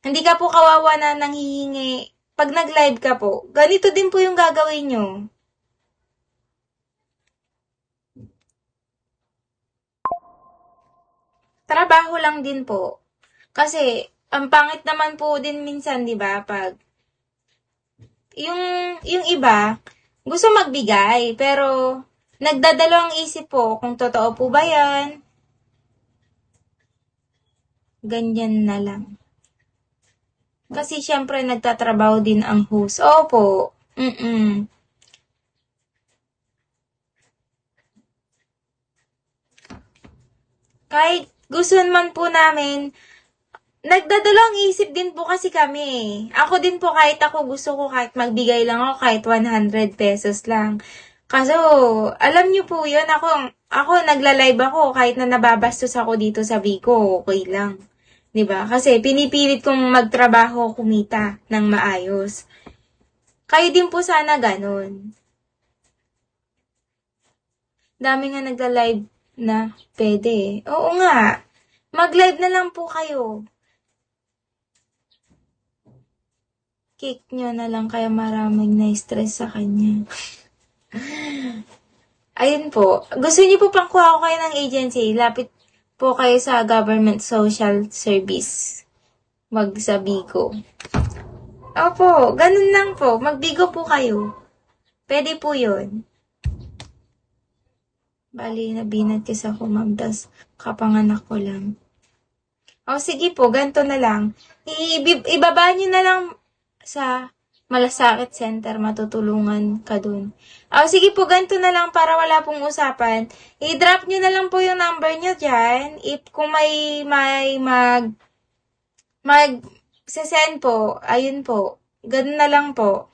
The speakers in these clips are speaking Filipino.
Hindi ka po kawawa na nanghihingi. Pag nag-live ka po, ganito din po yung gagawin nyo. Trabaho lang din po. Kasi, ang pangit naman po din minsan, di ba, pag yung, yung iba, gusto magbigay, pero nagdadalawang isip po kung totoo po ba yan. Ganyan na lang. Kasi syempre nagtatrabaho din ang host. Opo. Kahit gusto man po namin, nagdadalawang isip din po kasi kami. Ako din po kahit ako gusto ko kahit magbigay lang ako kahit 100 pesos lang. Kaso, alam niyo po yun, ako nagla-live ako kahit na nababastos ako dito sa Bico, okay lang. 'Di ba? Kasi pinipilit kong magtrabaho, kumita ng maayos. Kayo din po sana ganun. Dami nga nagla-live na pwede. Oo nga. Mag-live na lang po kayo. Kick nyo na lang kaya maraming na-stress sa kanya. Ayun po. Gusto niyo po pang kuha ko kayo ng agency? Lapit po kayo sa government social service. Magsabi ko. Opo, ganun lang po. Magbigo po kayo. Pwede po yun. Bali, nabinat kasi ako, ma'am. Tas, kapanganak ko lang. O, sige po, ganito na lang. Ibaba nyo na lang sa Malasakit Center, matutulungan ka dun. O, sige po, ganito na lang para wala pong usapan. I-drop nyo na lang po yung number nyo dyan. If kung may send po, ayun po. Ganun na lang po.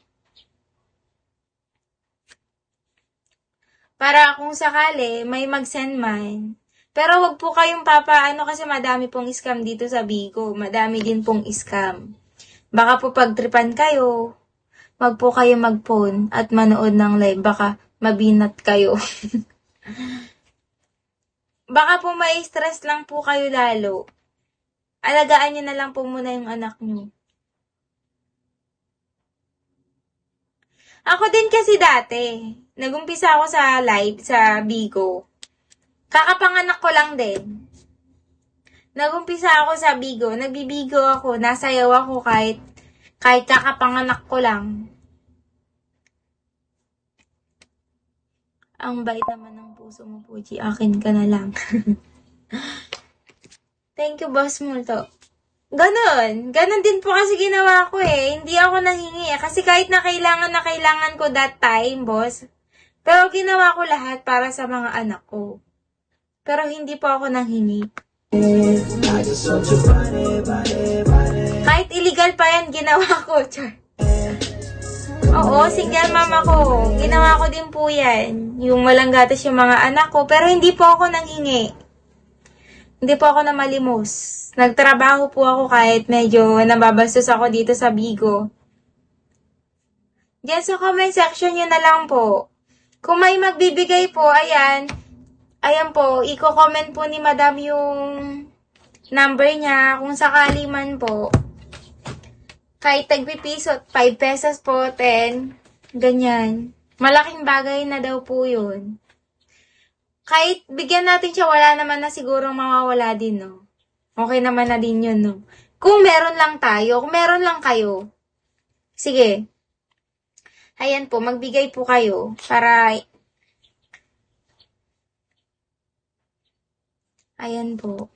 Para kung sakali, may mag-send man. Pero wag po kayong papaano kasi madami pong scam dito sa Bigo. Madami din pong scam. Baka po pagtripan kayo, wag po kayo mag-phone at manood ng live. Baka mabinat kayo. Baka po may stress lang po kayo lalo. Alagaan nyo na lang po muna yung anak nyo. Ako din kasi dati, nagumpisa ako sa live sa Bigo. Kakapanganak ko lang din. Nagumpisa ako sa Bigo, nagbibigo ako, nasayaw ako kahit kakapanganak ko lang. Ang bait naman ng puso mo, Puji. Akin ka na lang. Thank you, Boss Multo. Ganon din po kasi ginawa ko eh. Hindi ako nanghingi eh. Kasi kahit na kailangan ko that time, boss. Pero ginawa ko lahat para sa mga anak ko. Pero hindi po ako nanghingi. Kahit illegal pa yan, ginawa ko. Oo, single mama ko. Ginawa ko din po yan. Yung walang gatas yung mga anak ko. Pero hindi po ako nanghingi. Hindi po ako namalimos. Nagtrabaho po ako kahit medyo nababastos ako dito sa Bigo. Diyan sa comment section nyo na lang po. Kung may magbibigay po, ayan. Ayan po, i-comment po ni Madam yung number niya. Kung sakali man po. Kahit tagpipiso, 5 pesos po, 10. Ganyan. Malaking bagay na daw po yun. Kahit bigyan natin siya, wala naman na sigurong mawawala din, no? Okay naman na din yun, no? Kung meron lang tayo, kung meron lang kayo. Sige. Ayan po, magbigay po kayo para... Ayan po.